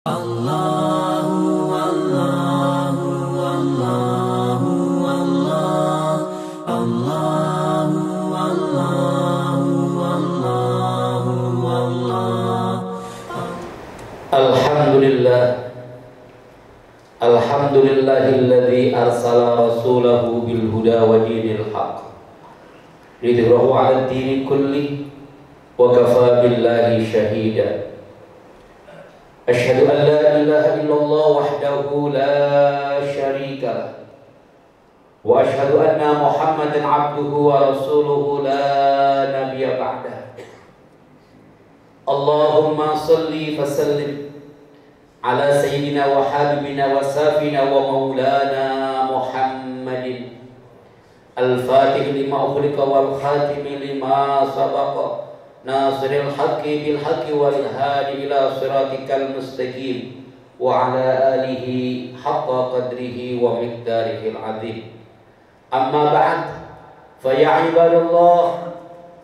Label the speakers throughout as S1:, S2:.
S1: Allahu Allahu Allahu Allah Allahu Allahu Allahu Allah.
S2: Alhamdulillahilladzi arsala rasulahu bil huda wa dinil haqq lidhirahu 'ala ad-dini kulli wa kafa billahi shahida. Asyhadu an la ilaha illallah wahdahu la syarika lah wa asyhadu anna Muhammadan 'abduhu wa rasuluhu la nabiyya ba'dah. Allahumma shalli wa sallim ala sayyidina wa habibina wa safina wa maulana Muhammadin al-fatih lima ukhliqa wal khatimi lima sabaqa nasiril haqqi bil haqqi wal hadi ila siratikal mustaqim wa ala alihi haqqa qadrihi wa miqdarihil azim. Amma ba'd, fa ya ibadallah,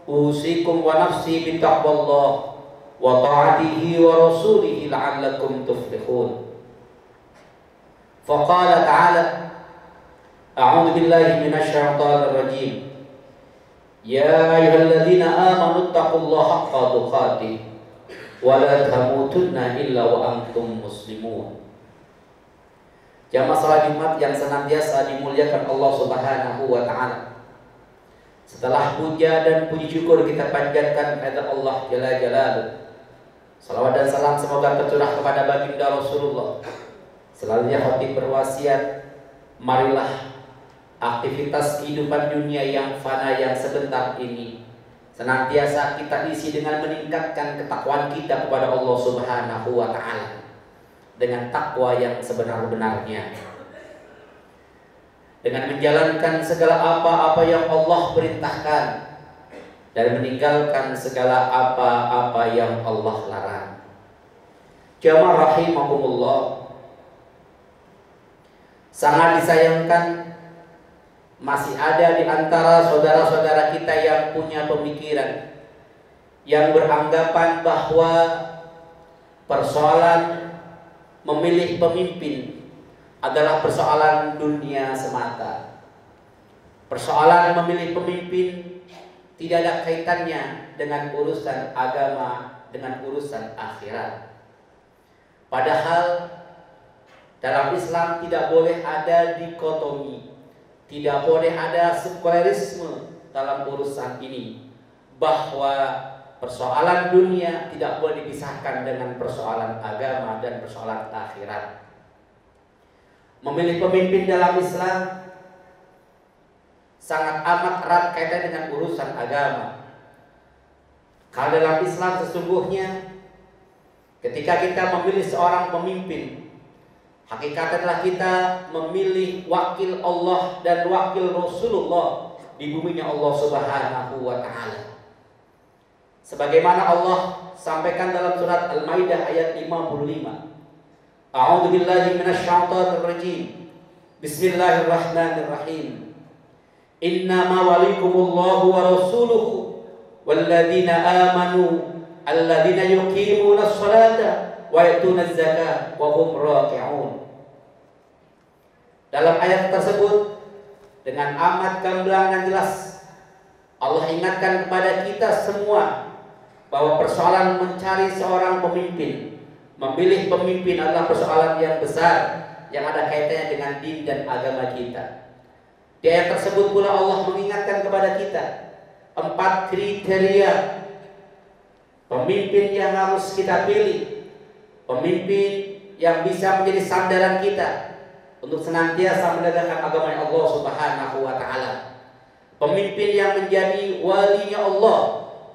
S2: usikum wa nafsi bi taqwallah wa ta'atihi wa rasulihi la'allakum tuflihun. Faqala ta'ala, a'udzu billahi minasy syaithanir rajim. Ya ayyuhalladzina amanu taqullaha haqqa tuqatih wa la tamutunna illa wa antum muslimun. Jamaah salat Jumat yang senantiasa dimuliakan Allah Subhanahu wa taala. Setelah puja dan puji syukur kita panjatkan kepada Allah Jalla Jalaluhu. Salawat dan salam semoga tercurah kepada baginda Rasulullah. Selalunya khatib berwasiat, marilah aktivitas kehidupan dunia yang fana yang sebentar ini senantiasa kita isi dengan meningkatkan ketakwaan kita kepada Allah Subhanahu wa taala dengan takwa yang sebenar-benarnya, dengan menjalankan segala apa-apa yang Allah perintahkan dan meninggalkan segala apa-apa yang Allah larang. Jamaah rahimakumullah, sangat disayangkan masih ada di antara saudara-saudara kita yang punya pemikiran yang beranggapan bahwa persoalan memilih pemimpin adalah persoalan dunia semata. Persoalan memilih pemimpin tidak ada kaitannya dengan urusan agama, dengan urusan akhirat. Padahal dalam Islam tidak boleh ada dikotomi, tidak boleh ada sekularisme dalam urusan ini, bahwa persoalan dunia tidak boleh dipisahkan dengan persoalan agama dan persoalan akhirat. Memilih pemimpin dalam Islam sangat amat erat kaitan dengan urusan agama. Kalau dalam Islam sesungguhnya ketika kita memilih seorang pemimpin, hakikat adalah kita memilih wakil Allah dan wakil Rasulullah di buminya Allah Subhanahu wa taala. Sebagaimana Allah sampaikan dalam surat Al-Maidah ayat 55. A'udzu billahi minasy syaithanir rajim. Bismillahirrahmanirrahim. Innama walikumullahu wa rasuluhu walladzina amanu alladzina yuqimunas salata wa ya'tunaz zakata wa hum raki'un. Dalam ayat tersebut dengan amat gamblang dan jelas Allah ingatkan kepada kita semua bahwa persoalan mencari seorang pemimpin, memilih pemimpin adalah persoalan yang besar yang ada kaitannya dengan din dan agama kita. Di ayat tersebut pula Allah mengingatkan kepada kita 4 kriteria pemimpin yang harus kita pilih, pemimpin yang bisa menjadi sandaran kita untuk senantiasa menegakkan agama Allah Subhanahu wa taala. Pemimpin yang menjadi walinya Allah,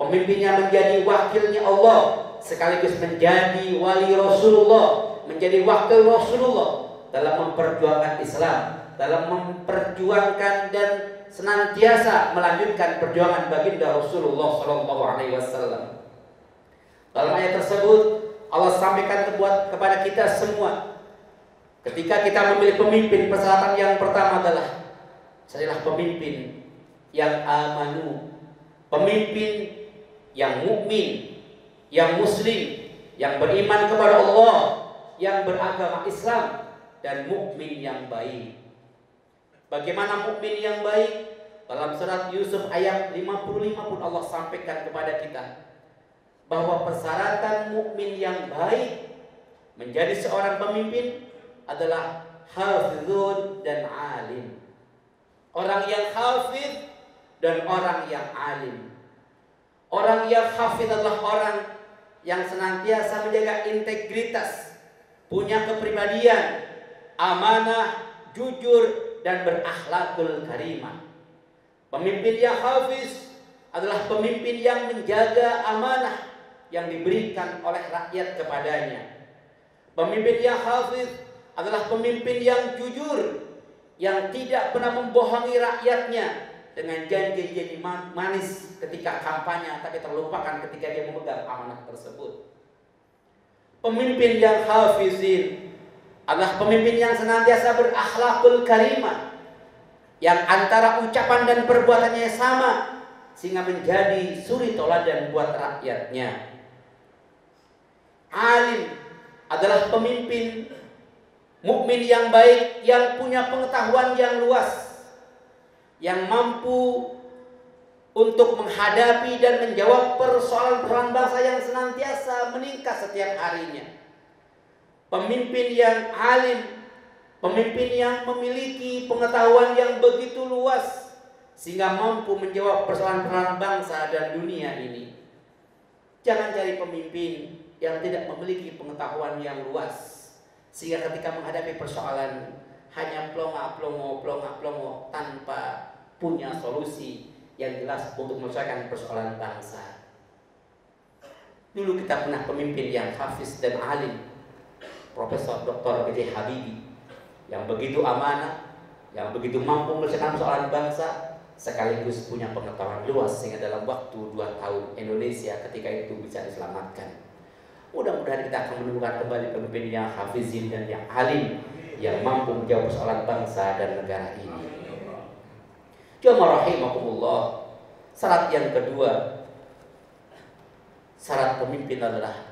S2: pemimpin yang menjadi wakilnya Allah, sekaligus menjadi wali Rasulullah, menjadi wakil Rasulullah dalam memperjuangkan Islam, dalam memperjuangkan dan senantiasa melanjutkan perjuangan baginda Rasulullah sallallahu alaihi wasallam. Dalam ayat tersebut Allah sampaikan kepada kita semua, ketika kita memilih pemimpin, persyaratan yang pertama adalah carilah pemimpin yang amanu, pemimpin yang mukmin, yang muslim, yang beriman kepada Allah, yang beragama Islam dan mukmin yang baik. Bagaimana mukmin yang baik? Dalam surat Yusuf ayat 55 pun Allah sampaikan kepada kita bahwa persyaratan mukmin yang baik menjadi seorang pemimpin adalah hafizun dan alim. Orang yang hafiz dan orang yang alim. Orang yang hafiz adalah orang yang senantiasa menjaga integritas, punya kepribadian, amanah, jujur, dan berakhlakul karimah. Pemimpin yang hafiz adalah pemimpin yang menjaga amanah yang diberikan oleh rakyat kepadanya. Pemimpin yang hafiz adalah pemimpin yang jujur, yang tidak pernah membohongi rakyatnya dengan janji-janji manis ketika kampanye, tapi terlupakan ketika dia memegang amanah tersebut. Pemimpin yang hafizin adalah pemimpin yang senantiasa berakhlakul karimah, yang antara ucapan dan perbuatannya sama, sehingga menjadi suri toladan buat rakyatnya. Alim adalah pemimpin mukmin yang baik, yang punya pengetahuan yang luas, yang mampu untuk menghadapi dan menjawab persoalan-persoalan bangsa yang senantiasa meningkat setiap harinya. Pemimpin yang alim, pemimpin yang memiliki pengetahuan yang begitu luas sehingga mampu menjawab persoalan-persoalan bangsa dan dunia ini. Jangan cari pemimpin yang tidak memiliki pengetahuan yang luas sehingga ketika menghadapi persoalan hanya plonga-plongo tanpa punya solusi yang jelas untuk menyelesaikan persoalan bangsa. Dulu kita pernah pemimpin yang hafiz dan alim, Profesor Dr. B.J. Habibie, yang begitu amanah, yang begitu mampu menyelesaikan persoalan bangsa, sekaligus punya pengetahuan luas sehingga dalam waktu 2 tahun Indonesia ketika itu bisa diselamatkan. Mudah-mudahan kita akan menemukan kembali pemimpin yang hafizin dan yang alim, yang mampu menjawab persoalan bangsa dan negara ini. Jamaah rahimakumullah. Syarat yang kedua, syarat pemimpin adalah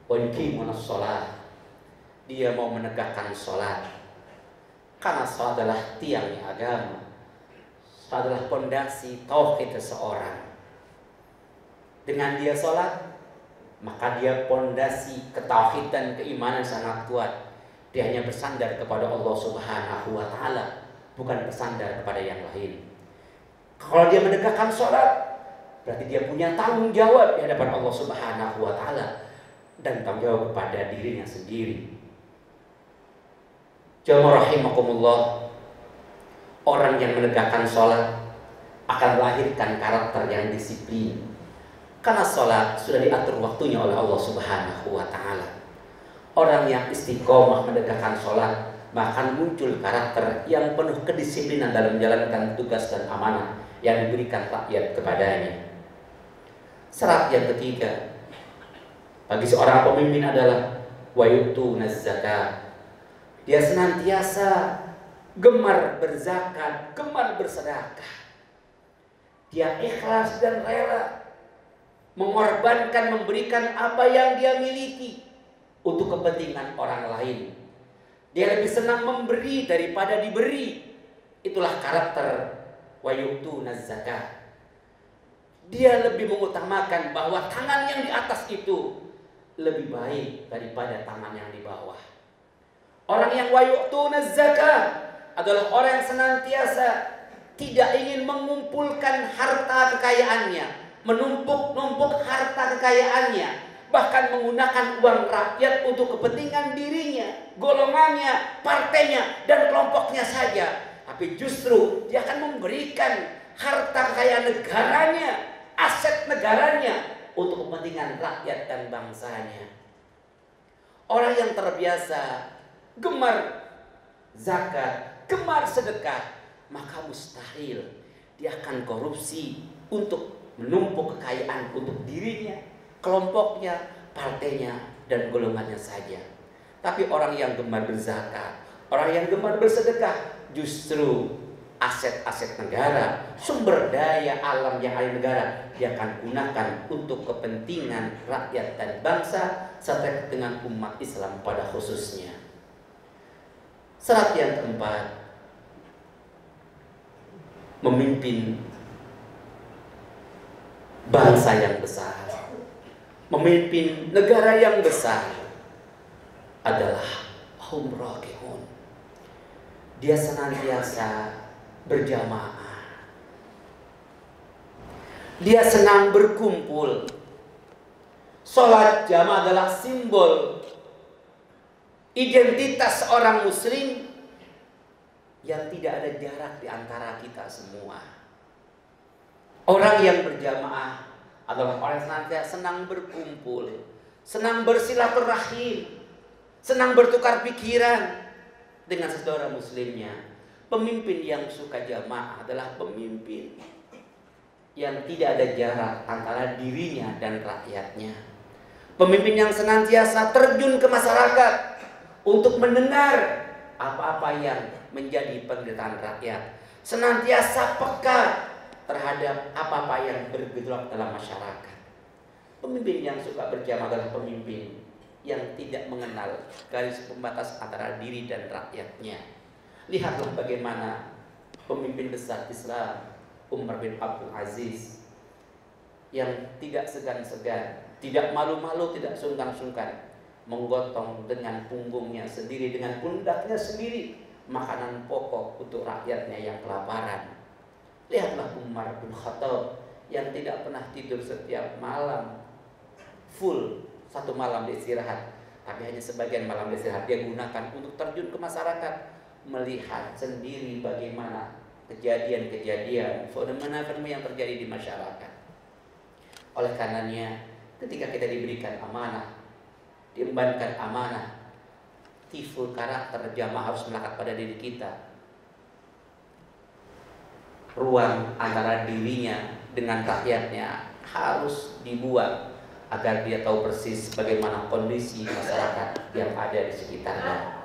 S2: yuqimunas shalah. Dia mau menegakkan sholat, karena sholat adalah tiangnya agama. Sholat adalah pondasi tauhid seseorang. Dengan dia sholat, maka dia pondasi ketauhidan, keimanan sangat kuat. Dia hanya bersandar kepada Allah Subhanahu wa Ta'ala, bukan bersandar kepada yang lain. Kalau dia menegakkan sholat, berarti dia punya tanggung jawab di hadapan Allah Subhanahu wa Ta'ala dan tanggung jawab kepada dirinya sendiri. Jamaah rahimakumullah, orang yang menegakkan sholat akan melahirkan karakter yang disiplin, karena sholat sudah diatur waktunya oleh Allah Subhanahu wa Ta'ala. Orang yang istiqomah menegakkan sholat bahkan muncul karakter yang penuh kedisiplinan dalam menjalankan tugas dan amanah yang diberikan rakyat kepadanya. Syarat yang ketiga bagi seorang pemimpin adalah wa yu'tunaz zakat. Dia senantiasa gemar berzakat, gemar bersedekah. Dia ikhlas dan rela mengorbankan, memberikan apa yang dia miliki untuk kepentingan orang lain. Dia lebih senang memberi daripada diberi. Itulah karakter wa yu'tunaz zakat. Dia lebih mengutamakan bahwa tangan yang di atas itu lebih baik daripada tangan yang di bawah. Orang yang wa yu'tunaz zakat adalah orang yang senantiasa tidak ingin mengumpulkan harta kekayaannya, menumpuk-numpuk harta kekayaannya, bahkan menggunakan uang rakyat untuk kepentingan dirinya, golongannya, partainya, dan kelompoknya saja. Tapi justru dia akan memberikan harta kekayaan negaranya, aset negaranya untuk kepentingan rakyat dan bangsanya. Orang yang terbiasa gemar zakat, gemar sedekah, maka mustahil dia akan korupsi untuk menumpuk kekayaan untuk dirinya, kelompoknya, partainya, dan golongannya saja. Tapi orang yang gemar berzakat, orang yang gemar bersedekah, justru aset-aset negara, sumber daya alam yang ada di negara, dia akan gunakan untuk kepentingan rakyat dan bangsa serta dengan umat Islam pada khususnya. Syarat yang keempat, memimpin bangsa yang besar, memimpin negara yang besar adalah hum raki'un. Dia senantiasa berjamaah. Dia senang berkumpul. Sholat jamaah adalah simbol identitas seorang muslim yang tidak ada jarak di antara kita semua. Orang yang berjamaah adalah orang yang senantiasa senang berkumpul, senang bersilaturahim, senang bertukar pikiran dengan saudara muslimnya. Pemimpin yang suka jamaah adalah pemimpin yang tidak ada jarak antara dirinya dan rakyatnya. Pemimpin yang senantiasa terjun ke masyarakat untuk mendengar apa-apa yang menjadi penderitaan rakyat, senantiasa peka terhadap apa-apa yang bergejolak dalam masyarakat. Pemimpin yang suka berjamaah adalah pemimpin yang tidak mengenal garis pembatas antara diri dan rakyatnya. Lihatlah bagaimana pemimpin besar Islam Umar bin Abdul Aziz yang tidak segan-segan, tidak malu-malu, tidak sungkan-sungkan menggotong dengan punggungnya sendiri, dengan pundaknya sendiri makanan pokok untuk rakyatnya yang kelaparan. Lihatlah Umar bin Khattab yang tidak pernah tidur setiap malam full satu malam beristirahat, tapi hanya sebagian malam beristirahat dia gunakan untuk terjun ke masyarakat, melihat sendiri bagaimana kejadian-kejadian, fenomena-fenomena yang terjadi di masyarakat. Oleh karenanya, ketika kita diberikan amanah, diembankan amanah, tiful karakter jamaah harus melekat pada diri kita. Ruang antara dirinya dengan rakyatnya harus dibuat agar dia tahu persis bagaimana kondisi masyarakat yang ada di sekitarnya.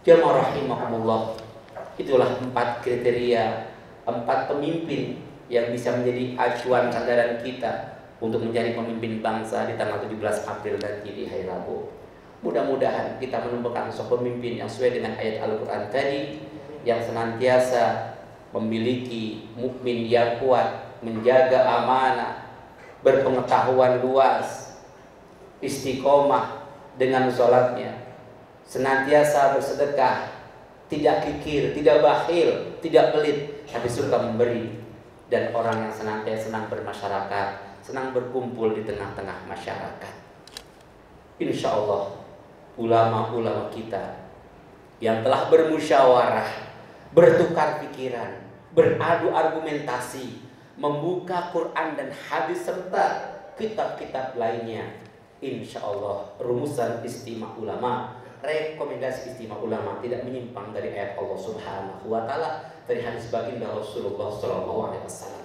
S2: Jamaah rahimakumullah, itulah 4 kriteria, 4 pemimpin yang bisa menjadi acuan sandaran kita untuk menjadi pemimpin bangsa di tanggal 17 April nanti di hari Rabu. Mudah-mudahan kita menemukan sosok pemimpin yang sesuai dengan ayat Al-Quran tadi, yang senantiasa memiliki mukmin yang kuat, menjaga amanah, berpengetahuan luas, istiqomah dengan sholatnya, senantiasa bersedekah, tidak kikir, tidak bakhil, tidak pelit, tapi suka memberi, dan orang yang senantiasa senang bermasyarakat, senang berkumpul di tengah-tengah masyarakat. Insya Allah ulama-ulama kita yang telah bermusyawarah, bertukar pikiran, beradu argumentasi, membuka Quran dan hadis serta kitab-kitab lainnya, insya Allah rumusan istimewa ulama, rekomendasi istimewa ulama tidak menyimpang dari ayat Allah Subhanahu wa taala, dari hadis baginda Rasulullah SAW.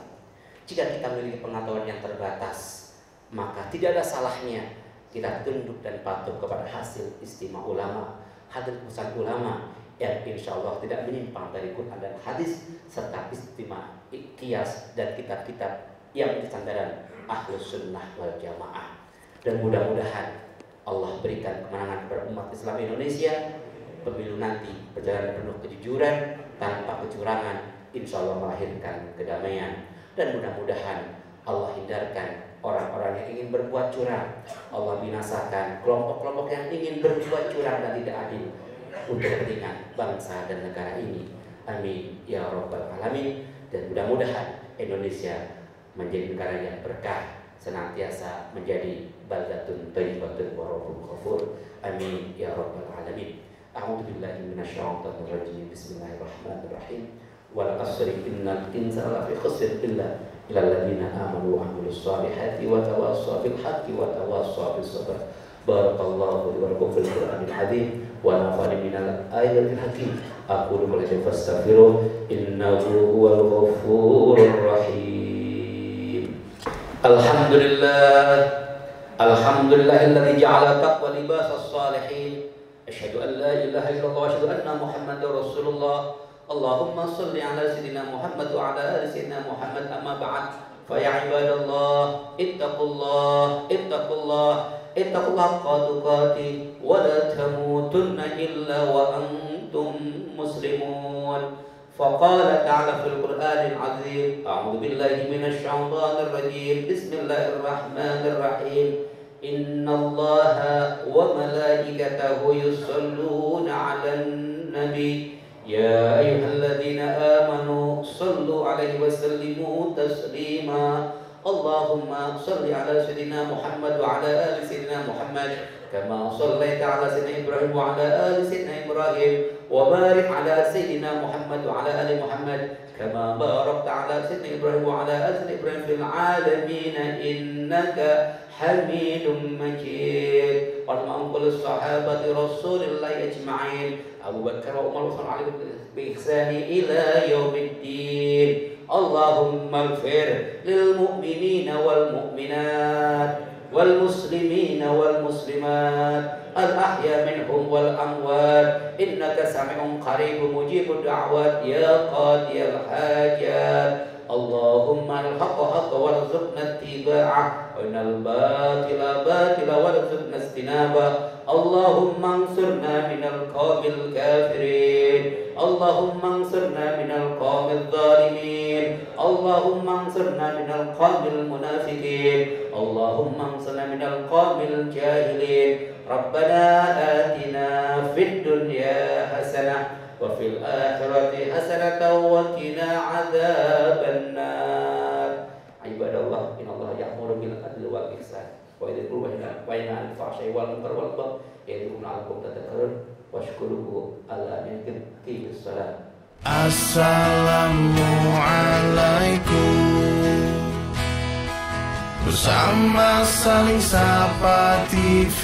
S2: Jika kita memiliki pengetahuan yang terbatas, maka tidak ada salahnya kita tunduk dan patuh kepada hasil istimewa ulama, hasil keputusan ulama yang insya Allah tidak menyimpang dari Quran dan hadis serta istimewa qiyas dan kitab-kitab yang menjadi sandaran ahlus sunnah wal jamaah. Dan mudah-mudahan Allah berikan kemenangan kepada umat Islam Indonesia. Pemilu nanti berjalan penuh kejujuran, tanpa kecurangan, insya Allah melahirkan kedamaian. Dan mudah-mudahan Allah hindarkan orang-orang yang ingin berbuat curang. Allah binasakan kelompok-kelompok yang ingin berbuat curang dan tidak adil untuk kepentingan bangsa dan negara ini. Amin ya rabbal alamin. Dan mudah-mudahan Indonesia menjadi negara yang berkah, senantiasa menjadi baldatun thayyibatun wa rabbul ghafur. Amin ya rabbal alamin. A'udzu billahi minasyaitonir rajim. Bismillahirrahmanirrahim. Wal 'asri innal insana lafi khusr illa alladziina aamanu wa 'amilus shalihati wa tawassaw bil haqqi wa tawassaw bis sabr. Barakallahu li wa lakum fil Qur'anil 'azim wa nafa'ani minal ayatil hakim. Aqulu ma fastaghfiruh innahu huwal ghafurur rahim. Alhamdulillahilladzi ja'ala taqwa libasas salihin. Asyhadu an la ilaha illallah wa asyhadu anna Muhammadar Rasulullah. اللهم صل على سيدنا محمد وعلى آل سيدنا محمد. أما بعد فيا عباد الله اتقوا الله اتقوا الله اتقوا الله حق تقاته ولا تموتن إلا وأنتم مسلمون. فقال تعالى في القرآن العظيم: أعوذ بالله من الشيطان الرجيم، بسم الله الرحمن الرحيم. إن الله وملائكته يصلون على النبي يا أيها الذين آمنوا صلوا عليه وسلموا تسليما. اللهم صل على سيدنا محمد وعلى آل سيدنا محمد كما صليت على سيدنا إبراهيم وعلى آل سيدنا إبراهيم، وبارك على سيدنا محمد وعلى آل محمد كما باركت على سيدنا إبراهيم وعلى آل سيدنا إبراهيم في العالمين إنك حميد مجيد. اللهم صل الصحابة رسول الله أجمعين أبو بكر وعمر وعثمان وعلي بإحسان إلى يوم الدين. اللهم اغفر للمؤمنين والمؤمنات والمسلمين والمسلمات الأحياء منهم والأموات إنك سميع قريب مجيب الدعوات يا قاضي الحاجات. اللهم الحق حق وارزقنا اتباعه وإن الباطل باطل وارزقنا اجتنابه. اللهم انصرنا من القوم الكافرين، اللهم انصرنا من القوم الظالمين، اللهم انصرنا من القوم المنافقين، اللهم انصرنا من القوم الجاهلين. ربنا آتنا في الدنيا حسنة وفي الآخرة حسنة وقنا عذاب النار. عباد الله إن الله يأمر بالعدل والإحسان ويذكر وينهى عن الفحشاء والمنكر والبغي يعظكم لعلكم تذكرون واشكروه على نعمته الصلاة.
S3: Assalamualaikum. Bersama Saling Sapa TV.